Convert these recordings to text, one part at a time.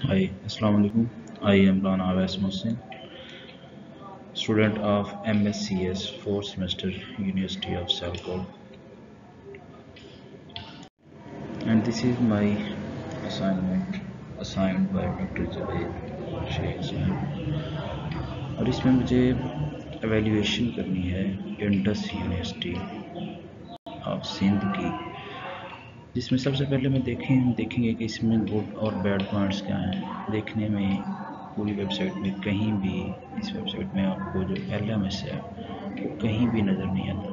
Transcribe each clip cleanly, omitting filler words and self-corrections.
Hi, Assalamu alaikum. I am Rana Awais Mohsin, student of MSCS 4th semester, University of Salcol, and this is my assignment assigned by Dr. Javed Sheikh Saab, और इसमें मुझे evaluation करनी है Indus university of Sindh की, जिसमें सबसे पहले देखेंगे कि इसमें गुड और बैड पॉइंट्स क्या हैं। देखने में पूरी वेबसाइट में कहीं भी, इस वेबसाइट में आपको जो LMS है वो कहीं भी नज़र नहीं आता।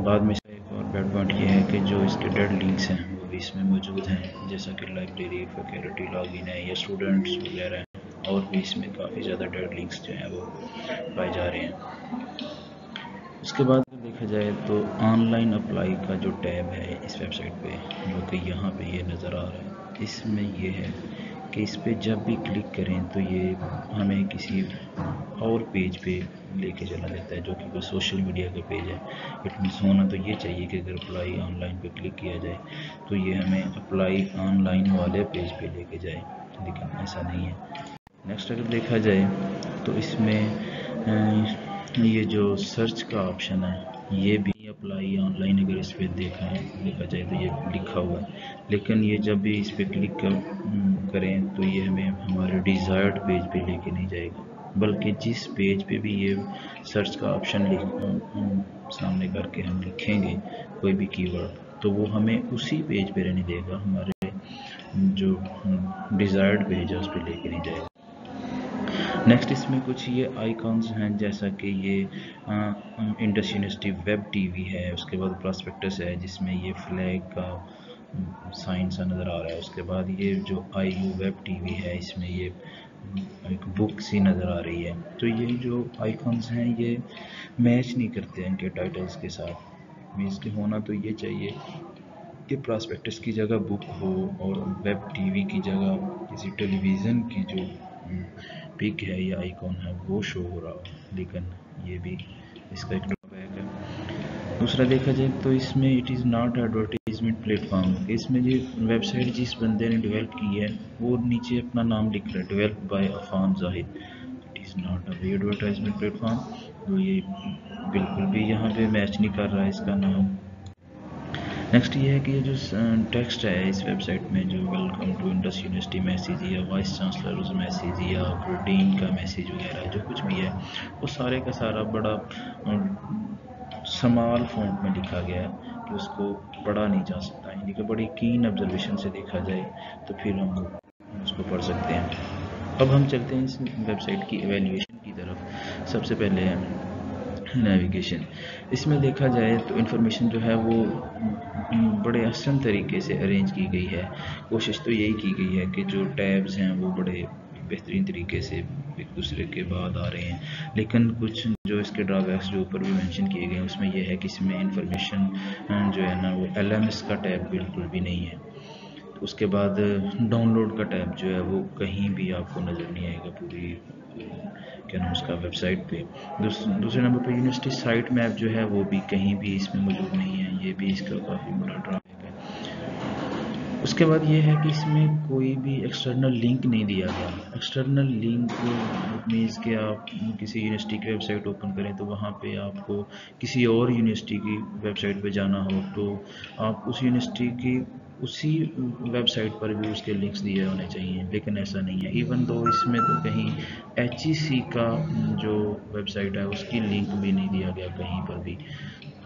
बाद में इसका एक और बैड पॉइंट ये है कि जो इसके डेड लिंक्स हैं वो भी इसमें मौजूद हैं, जैसा कि लाइब्रेरी, फैकल्टी लॉगिन है या स्टूडेंट्स वगैरह हैं, और भी इसमें काफ़ी ज़्यादा डेड लिंक्स जो हैं वो पाए जा रहे हैं। उसके बाद देखा जाए तो ऑनलाइन अप्लाई का जो टैब है इस वेबसाइट पे, जो कि यहाँ पे ये नज़र आ रहा है, इसमें ये है कि इस पे जब भी क्लिक करें तो ये हमें किसी और पेज पे लेके चला जाता है, जो कि कोई सोशल मीडिया का पेज है। इट मीन्स होना तो ये चाहिए कि अगर अप्लाई ऑनलाइन पे क्लिक किया जाए तो ये हमें अप्लाई ऑनलाइन वाले पेज पे लेके जाए, लेकिन ऐसा नहीं है। नेक्स्ट अगर देखा जाए तो इसमें ये जो सर्च का ऑप्शन है ये भी अप्लाई ऑनलाइन, अगर इस पर देखा जाए तो ये लिखा हुआ है, लेकिन ये जब भी इस पर क्लिक करें तो ये हमें हमारे डिज़ायर्ड पेज पे लेके नहीं जाएगा, बल्कि जिस पेज पे भी ये सर्च का ऑप्शन सामने करके हम लिखेंगे कोई भी कीवर्ड, तो वो हमें उसी पेज पे रहने देगा, हमारे जो डिज़ायर्ड पेज है उस पर लेके नहीं जाएगा। नेक्स्ट इसमें कुछ ये आइकॉन्स हैं, जैसा कि ये इंडस यूनिवर्सिटी वेब टीवी है, उसके बाद प्रॉस्पेक्टस है जिसमें ये फ्लैग का साइन सा नज़र आ रहा है। उसके बाद ये जो IU वेब टीवी है, इसमें ये एक बुक सी नज़र आ रही है। तो ये जो आइकॉन्स हैं ये मैच नहीं करते इनके टाइटल्स के साथ। मीन्स कि होना तो ये चाहिए कि प्रॉस्पेक्टस की जगह बुक हो और वेब टीवी की जगह किसी टेलीविज़न की जो पिक है या आइकॉन है वो शो हो रहा हो, लेकिन ये भी इसका एक ड्रॉबैक है। दूसरा देखा जाए तो इसमें it is not advertisement platform, इसमें जो वेबसाइट जिस बंदे ने डेवलप की है वो नीचे अपना नाम लिख रहा है, develop by Afan Zahid. It is not a advertisement platform, तो ये बिल्कुल भी यहाँ पे मैच नहीं कर रहा है इसका नाम। नेक्स्ट ये है कि ये जो टेक्स्ट है इस वेबसाइट में, जो welcome to Indus university message या वाइस चांसलर मैसेज या प्रोटीन का मैसेज वगैरह जो कुछ भी है, वो सारे का सारा बड़ा स्मॉल फॉन्ट में लिखा गया है कि उसको पढ़ा नहीं जा सकता, यानी कि बड़ी कीन ऑब्जर्वेशन से देखा जाए तो फिर हम उसको पढ़ सकते हैं। अब हम चलते हैं इस वेबसाइट की एवेल्यूएशन की तरफ। सबसे पहले नेविगेशन, इसमें देखा जाए तो इन्फॉर्मेशन जो है वो बड़े आसान तरीके से अरेंज की गई है। कोशिश तो यही की गई है कि जो टैब्स हैं वो बड़े बेहतरीन तरीके से एक दूसरे के बाद आ रहे हैं, लेकिन कुछ जो इसके ड्रॉबैक्स जो ऊपर भी मेंशन किए गए हैं उसमें यह है कि इसमें इन्फॉर्मेशन जो है ना वो LMS का टैब बिल्कुल भी नहीं है। उसके बाद डाउनलोड का टैब जो है वो कहीं भी आपको नज़र नहीं आएगा पूरी क्या नाम उसका वेबसाइट पे। दूसरे नंबर पे यूनिवर्सिटी साइट मैप जो है वो भी कहीं भी इसमें मौजूद नहीं है, ये भी इसका काफ़ी बड़ा ड्रॉबैक है। उसके बाद ये है कि इसमें कोई भी एक्सटर्नल लिंक नहीं दिया गया। एक्सटर्नल लिंक मीन्स कि आप किसी यूनिवर्सिटी की वेबसाइट ओपन करें तो वहाँ पे आपको किसी और यूनिवर्सिटी की वेबसाइट पे जाना हो तो आप उस यूनिवर्सिटी की उसी वेबसाइट पर भी उसके लिंक्स दिए होने चाहिए, लेकिन ऐसा नहीं है। इवन दो इसमें तो कहीं HEC का जो वेबसाइट है उसकी लिंक भी नहीं दिया गया कहीं पर भी,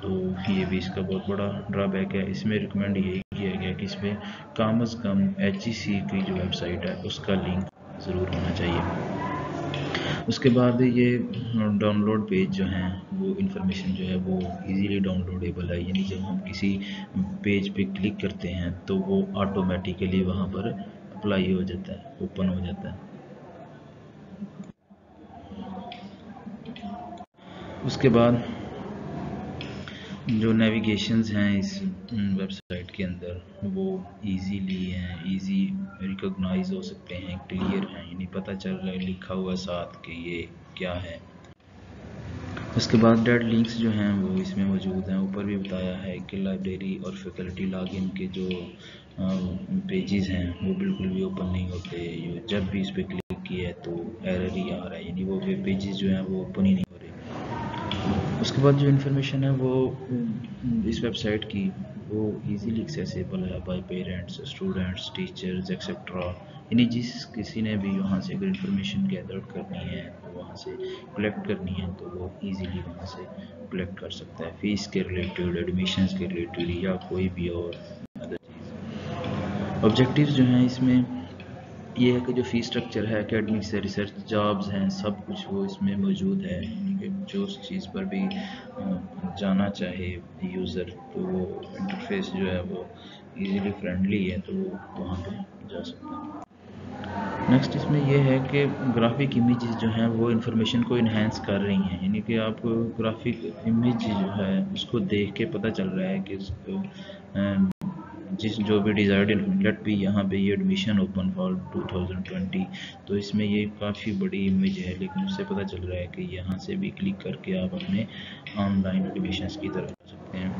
तो ये भी इसका बहुत बड़ा ड्रॉबैक है। इसमें रिकमेंड यही किया गया कि इसमें कम अज़ कम HEC की जो वेबसाइट है उसका लिंक ज़रूर होना चाहिए। उसके बाद ये डाउनलोड पेज जो हैं वो इन्फॉर्मेशन जो है वो इजीली डाउनलोडेबल है, यानी जब हम किसी पेज पे क्लिक करते हैं तो वो ऑटोमेटिकली वहाँ पर अप्लाई हो जाता है, ओपन हो जाता है। उसके बाद जो नेविगेशंस हैं इस वेबसाइट के अंदर वो इजीली हैं, इजी रिकॉग्नाइज हो सकते हैं, क्लियर हैं, यानी पता चल रहा है लिखा हुआ साथ कि ये क्या है। उसके बाद डेड लिंक्स जो हैं वो इसमें मौजूद हैं। ऊपर भी बताया है कि लाइब्रेरी और फैकल्टी लॉगिन के जो पेजेस हैं वो बिल्कुल भी ओपन नहीं होते। जब भी इस पर क्लिक किया है तो एरर ही आ रहा है, यानी वो वेब पेजेस जो हैं वो ओपन ही नहीं हो रहे। उसके बाद जो इन्फॉर्मेशन है वो इस वेबसाइट की वो इजीली एक्सेसिबल है bye parents, students, teachers etcetera. यानी जिस किसी ने भी वहाँ से अगर इन्फॉर्मेशन गैदर करनी है तो वहाँ से कलेक्ट करनी है तो वो इजीली वहाँ से कलेक्ट कर सकता है, फीस के रिलेटेड, एडमिशन्स के रिलेटेड या कोई भी और अदर चीज़। ऑब्जेक्टिव्स जो हैं इसमें ये है कि जो फी स्ट्रक्चर है, एकेडमिक से रिसर्च, जॉब्स हैं, सब कुछ वो इसमें मौजूद है। यानी कि जो उस चीज़ पर भी जाना चाहे यूज़र तो वो इंटरफेस जो है वो इजीली फ्रेंडली है तो वो वहाँ पे जा सकता है। नेक्स्ट इसमें यह है कि ग्राफिक इमेजेस जो हैं वो इन्फॉर्मेशन को इन्हेंस कर रही हैं। यानी कि आप ग्राफिक इमेज जो है उसको देख के पता चल रहा है कि उसको जिस जो भी डिज़ायर्ड लेट भी यहाँ पे ये एडमिशन ओपन फॉर 2020, तो इसमें ये काफ़ी बड़ी इमेज है लेकिन उससे पता चल रहा है कि यहाँ से भी क्लिक करके आप अपने ऑनलाइन एडमिशन्स की तरफ जा सकते हैं।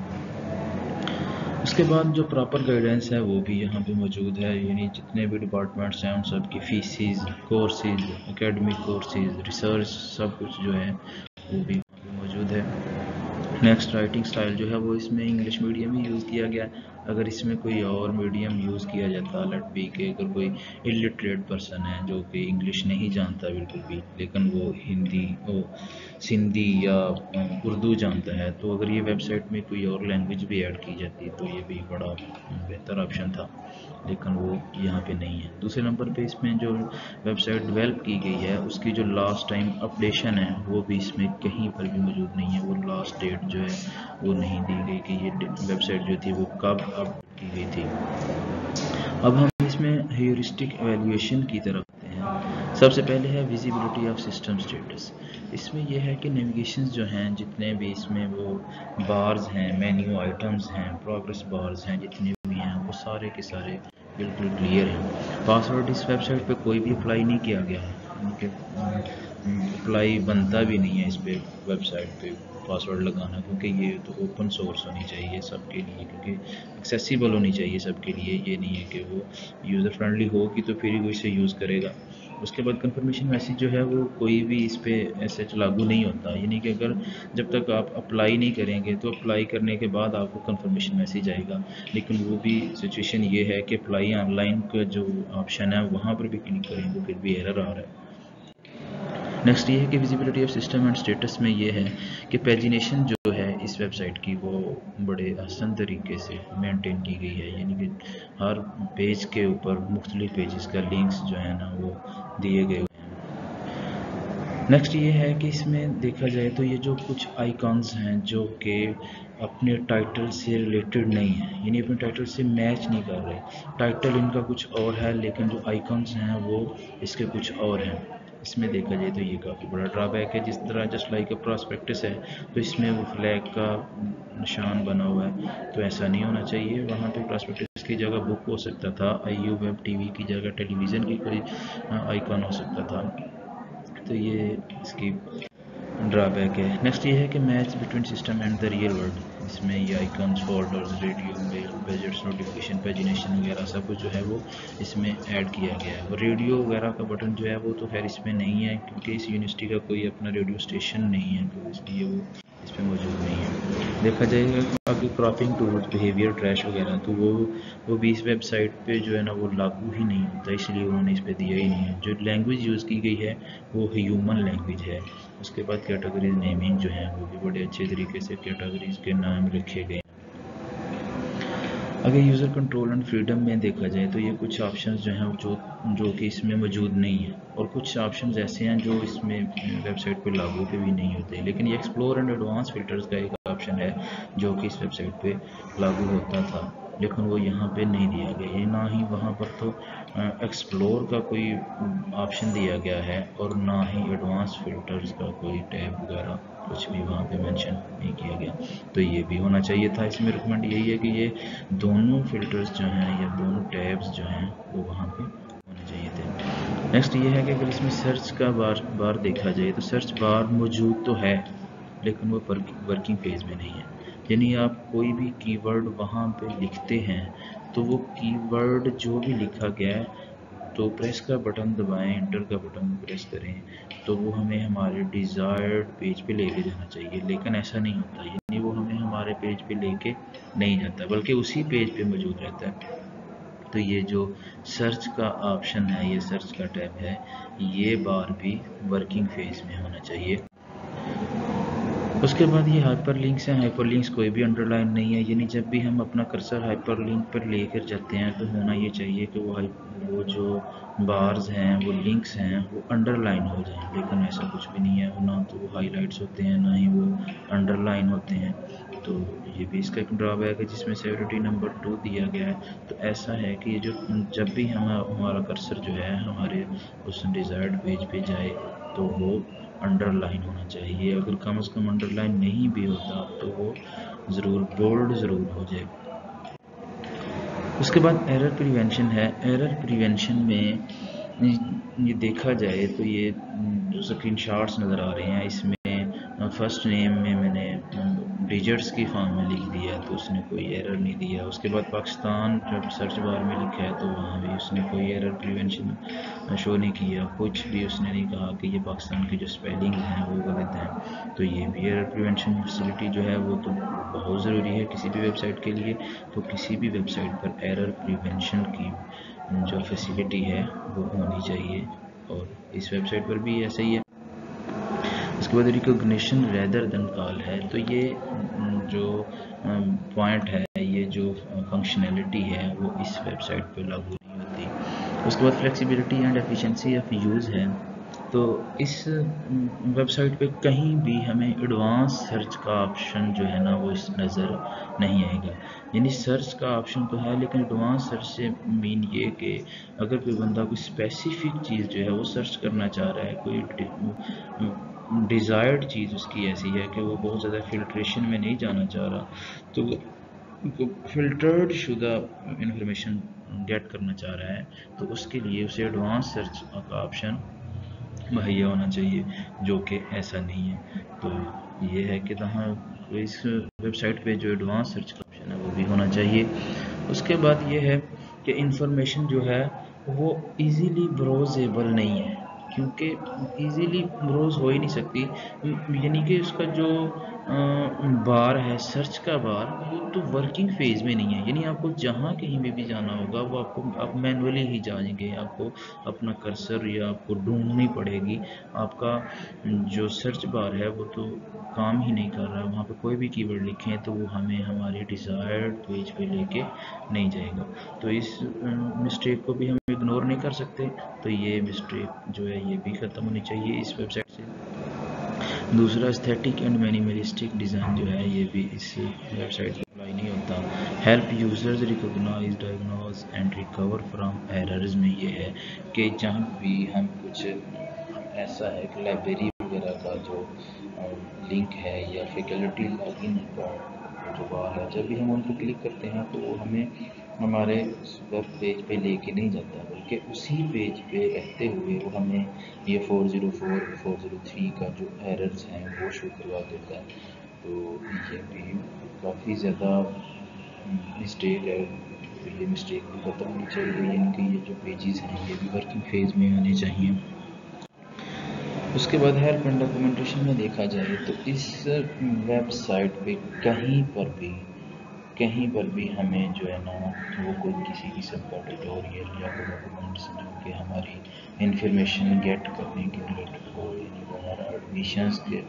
उसके बाद जो प्रॉपर गाइडेंस है वो भी यहाँ पे मौजूद है। यानी जितने भी डिपार्टमेंट्स हैं उन सब की फीसिस, कोर्सेज, एकेडमिक कोर्सेज, रिसर्च, सब कुछ जो है वो भी यहाँ पे मौजूद है। नेक्स्ट राइटिंग स्टाइल जो है वो इसमें इंग्लिश मीडियम ही यूज़ किया गया। अगर इसमें कोई और मीडियम यूज़ किया जाता, लेट बी के अगर कोई इलिटरेट पर्सन है जो कि इंग्लिश नहीं जानता बिल्कुल भी लेकिन वो हिंदी वो सिंधी या उर्दू जानता है, तो अगर ये वेबसाइट में कोई और लैंग्वेज भी ऐड की जाती तो ये भी बड़ा बेहतर ऑप्शन था, लेकिन वो यहाँ पे नहीं है। दूसरे नंबर पे इसमें जो वेबसाइट डेवलप की गई है उसकी जो लास्ट टाइम अपडेशन है वो भी इसमें कहीं पर भी मौजूद नहीं है। वो लास्ट डेट जो है वो नहीं दी गई कि ये वेबसाइट जो थी वो कब अपडेट की गई थी। अब हम इसमें ह्यूरिस्टिक एवेल्यूएशन की तरफ आते हैं। सबसे पहले है विजिबिलिटी ऑफ सिस्टम स्टेटस। इसमें यह है कि नेविगेशंस जो हैं जितने भी इसमें वो बार्स हैं, मेन्यू आइटम्स हैं, प्रोग्रेस बार्स हैं, जितने भी हैं वो सारे के सारे बिल्कुल क्लियर हैं। पासवर्ड इस वेबसाइट पे कोई भी अप्लाई नहीं किया गया है, उनके अप्लाई बनता भी नहीं है इस पे वेबसाइट पे पासवर्ड लगाना, क्योंकि ये तो ओपन सोर्स होनी चाहिए सबके लिए, क्योंकि एक्सेसिबल होनी चाहिए सबके लिए। ये नहीं है कि वो यूज़र फ्रेंडली होगी तो फिर ही वो इसे यूज़ करेगा। उसके बाद कंफर्मेशन मैसेज जो है वो कोई भी इस पर ऐसे लागू नहीं होता। यानी कि अगर जब तक आप अप्लाई नहीं करेंगे तो अप्लाई करने के बाद आपको कंफर्मेशन मैसेज आएगा, लेकिन वो भी सिचुएशन ये है कि अप्लाई ऑनलाइन का जो ऑप्शन है वहाँ पर भी क्लिक करें तो फिर भी एरर आ रहा है। नेक्स्ट ये है कि visibility of system and status में ये है कि पेजिनेशन जो है इस वेबसाइट की वो बड़े आसान तरीके से मेंटेन की गई है। यानी कि हर पेज के ऊपर मुख्तलिफ पेजेस का लिंक्स जो है ना वो दिए गए हुए हैं। नेक्स्ट ये है कि इसमें देखा जाए तो ये जो कुछ आइकॉन्स हैं जो कि अपने टाइटल से रिलेटेड नहीं है, यानी अपने टाइटल से मैच नहीं कर रहे। टाइटल इनका कुछ और है लेकिन जो आइकॉन्स हैं वो इसके कुछ और हैं। इसमें देखा जाए तो ये काफ़ी बड़ा ड्रॉबैक है। जिस तरह जस्ट लाइक अ प्रॉस्पेक्टस है तो इसमें वो फ्लैग का निशान बना हुआ है, तो ऐसा नहीं होना चाहिए। वहाँ पे प्रॉस्पेक्टस की जगह बुक हो सकता था, आईयू वेब टीवी की जगह टेलीविज़न की कोई आइकॉन हो सकता था, तो ये इसकी ड्रॉबैक है। नेक्स्ट ये है कि match between system and the real world. इसमें ये icons, folders, radio, mail, budgets, notification, pagination वगैरह सब कुछ जो है वो इसमें ऐड किया गया है। और रेडियो वगैरह का बटन जो है वो तो खैर इसमें नहीं है, क्योंकि इस यूनिवर्सिटी का कोई अपना रेडियो स्टेशन नहीं है, तो इसलिए वो इस पर मौजूद नहीं है। देखा जाएगा कि क्रॉपिंग टूल्स, बिहेवियर ट्रैश वगैरह, तो वो भी इस वेबसाइट पे जो है ना वो लागू ही नहीं होता, इसलिए उन्होंने इस पर दिया ही नहीं है। जो लैंग्वेज यूज़ की गई है वो ह्यूमन लैंग्वेज है। उसके बाद कैटेगरीज नेमिंग जो है वो भी बड़े अच्छे तरीके से कैटेगरीज के नाम रखे गए। अगर यूज़र कंट्रोल एंड फ्रीडम में देखा जाए तो ये कुछ ऑप्शंस जो हैं जो कि इसमें मौजूद नहीं है, और कुछ ऑप्शंस ऐसे हैं जो इसमें वेबसाइट पे लागू पे भी नहीं होते। लेकिन ये एक्सप्लोर एंड एडवांस फिल्टर्स का एक ऑप्शन है जो कि इस वेबसाइट पे लागू होता था, लेकिन वो यहाँ पे नहीं दिया गया है। ना ही वहाँ पर तो एक्सप्लोर का कोई ऑप्शन दिया गया है और ना ही एडवांस फिल्टर्स का कोई टैब वगैरह कुछ भी वहाँ पे मेंशन नहीं किया गया, तो ये भी होना चाहिए था। इसमें रिकमेंड यही है कि ये दोनों फिल्टर्स जो हैं या दोनों टैब्स जो हैं वो वहाँ पे होने चाहिए थे। नेक्स्ट ये है कि अगर इसमें सर्च का बार देखा जाए तो सर्च बार मौजूद तो है, लेकिन वो वर्किंग फेज में नहीं है। यानी आप कोई भी कीवर्ड वहाँ पे लिखते हैं तो वो कीवर्ड जो भी लिखा गया है तो प्रेस का बटन दबाएं, इंटर का बटन प्रेस करें तो वो हमें हमारे डिज़ायर्ड पेज पे लेके जाना चाहिए, लेकिन ऐसा नहीं होता। यानी वो हमें हमारे पेज पे लेके नहीं जाता बल्कि उसी पेज पे मौजूद रहता है। तो ये जो सर्च का ऑप्शन है, ये सर्च का टैब है, ये बार भी वर्किंग फेज में होना चाहिए। उसके बाद ये हाइपरलिंक्स हैं। हाइपरलिंक्स कोई भी अंडरलाइन नहीं है, यानी जब भी हम अपना कर्सर हाइपरलिंक पर लेकर जाते हैं तो होना ये चाहिए कि वो जो बार्स हैं, वो लिंक्स हैं, वो अंडरलाइन हो जाएं, लेकिन ऐसा कुछ भी नहीं है। ना तो वो हाईलाइट्स होते हैं, ना ही वो अंडरलाइन होते हैं। तो ये भी इसका एक ड्रॉबैक है जिसमें सेवरिटी नंबर 2 दिया गया है। तो ऐसा है कि ये जो जब भी हमारा कर्सर जो है हमारे उस डिज़ायर्ड पेज पे जाए तो वो अंडरलाइन होना चाहिए। अगर कम से कम अंडरलाइन नहीं भी होता तो वो ज़रूर बोल्ड ज़रूर हो जाए। उसके बाद एरर प्रिवेंशन है। एरर प्रिवेंशन में ये देखा जाए तो ये जो स्क्रीन शॉट्स नज़र आ रहे हैं, इसमें फर्स्ट नेम में मैंने डिजिट्स की फॉर्म में लिख दिया तो उसने कोई एरर नहीं दिया। उसके बाद पाकिस्तान जब सर्च बार में लिखा है तो वहाँ भी उसने कोई एरर प्रिवेंशन शो नहीं किया, कुछ भी उसने नहीं कहा कि ये पाकिस्तान की जो स्पेलिंग हैं वो गलत हैं। तो ये भी एरर प्रिवेंशन फैसिलिटी जो है वो तो बहुत ज़रूरी है किसी भी वेबसाइट के लिए। तो किसी भी वेबसाइट पर एरर प्रिवेंशन की जो फैसिलिटी है वो होनी चाहिए, और इस वेबसाइट पर भी ऐसा ही है। उसके बाद रिकॉग्निशन रेदर देन कॉल है। तो ये जो पॉइंट है, ये जो फंक्शनैलिटी है वो इस वेबसाइट पे लागू नहीं होती। उसके बाद flexibility and efficiency of use है। तो इस वेबसाइट पे कहीं भी हमें एडवांस सर्च का ऑप्शन जो है ना वो इस नज़र नहीं आएगा। यानी सर्च का ऑप्शन तो है लेकिन एडवांस सर्च से मीन ये कि अगर कोई बंदा कोई स्पेसिफिक चीज़ जो है वो सर्च करना चाह रहा है, कोई डिज़ायर्ड चीज़ उसकी ऐसी है कि वो बहुत ज़्यादा फिल्ट्रेशन में नहीं जाना चाह रहा, तो फिल्टर्ड शुदा इंफॉर्मेशन गेट करना चाह रहा है, तो उसके लिए उसे एडवांस सर्च का ऑप्शन मुहैया होना चाहिए, जो कि ऐसा नहीं है। तो ये है कि जहाँ इस वेबसाइट पे जो एडवांस सर्च का ऑप्शन है वो भी होना चाहिए। उसके बाद ये है कि इंफॉर्मेशन जो है वो इजीली ब्राउजेबल नहीं है, क्योंकि इजीली ब्राउज हो ही नहीं सकती। यानी कि उसका जो बार है, सर्च का बार, वो तो वर्किंग फेज में नहीं है। यानी आपको जहाँ कहीं भी जाना होगा वो आप मैनुअली ही जाएंगे, आपको अपना कर्सर या आपको ढूंढनी पड़ेगी। आपका जो सर्च बार है वो तो काम ही नहीं कर रहा है, वहाँ पे कोई भी कीवर्ड लिखें तो वो हमें हमारे डिज़ायर्ड पेज पे लेके नहीं जाएगा। तो इस मिस्टेक को भी हम इग्नोर नहीं कर सकते। तो ये मिस्टेक जो है ये भी ख़त्म होनी चाहिए इस वेबसाइट से। दूसरा, एस्थेटिक एंड मिनिमलिस्टिक डिज़ाइन जो है ये भी इस वेबसाइट पर अप्लाई नहीं होता। Help users recognize, diagnose and recover from errors में ये है कि जहाँ भी हम कुछ ऐसा है कि लाइब्रेरी वगैरह का जो लिंक है या फैकल्टी लॉगिन का जो बार है, जब भी हम उन पर क्लिक करते हैं तो वो हमें हमारे वेब पेज पे लेके नहीं जाता, बल्कि उसी पेज पे रहते हुए वो हमें ये 404 403 का जो एरर्स हैं वो शो करवा देता है। तो ये भी काफ़ी ज़्यादा मिस्टेक है। तो ये मिस्टेक भी ख़त्म होनी चाहिए, यानी कि ये जो पेजेस हैं ये भी वर्किंग फेज में होने चाहिए। उसके बाद हेल्प एंड डॉक्यूमेंटेशन में देखा जाए तो इस वेबसाइट पे कहीं पर भी हमें जो है ना वो कोई किसी किस्म का ट्यूटोरियल या कोई डॉक्यूमेंट्स जो कि हमारी इंफॉर्मेशन गेट करने के रिलेटेड हो, यानी कि हमारा एडमिशन्स के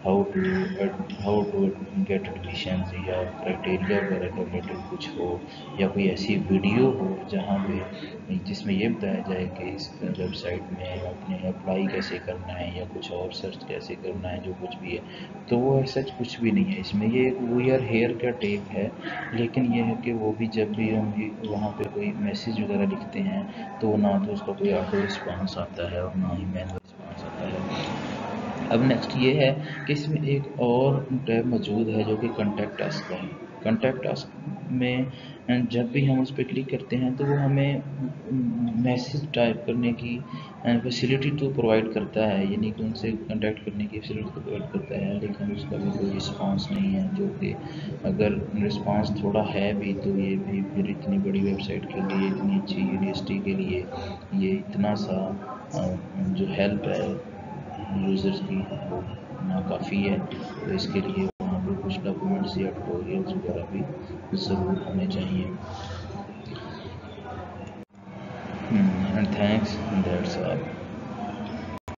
हाउ टू गेट एडमिशन या क्राइटेरिया वगैरह के रिलेटेड कुछ हो, या कोई ऐसी वीडियो हो जहाँ पे जिसमें ये बताया जाए कि इस वेबसाइट में अपने अप्लाई कैसे करना है या कुछ और सर्च कैसे करना है, जो कुछ भी है, तो वो सच कुछ भी नहीं है इसमें। ये एक वी आर हेयर का टेप है, लेकिन ये है कि वो भी जब भी हम भी वहाँ पे कोई मैसेज वगैरह लिखते हैं तो ना तो उसका कोई ऑटो रिस्पॉन्स आता है और ना ही मैनुअल रिस्पॉन्स आता है। अब नेक्स्ट ये है कि इसमें एक और टैब मौजूद है जो कि कॉन्टैक्ट अस का है। कॉन्टैक्ट अस में एंड जब भी हम उस पर क्लिक करते हैं तो वो हमें मैसेज टाइप करने की फैसिलिटी तो प्रोवाइड करता है, यानी कि उनसे कांटेक्ट करने की फैसिलिटी तो प्रोवाइड करता है, लेकिन उसका भी कोई रिस्पांस नहीं है। जो कि अगर रिस्पांस थोड़ा है भी तो ये भी फिर इतनी बड़ी वेबसाइट के लिए, इतनी अच्छी यूनिवर्सिटी के लिए ये इतना सा जो हेल्प है यूज़र्स की वो नाकाफ़ी है। तो इसके लिए वहाँ पे कुछ डॉक्यूमेंट्स या ट्यूटोरियल्स वगैरह भी ज़रूर होने चाहिए। And thanks, that's all.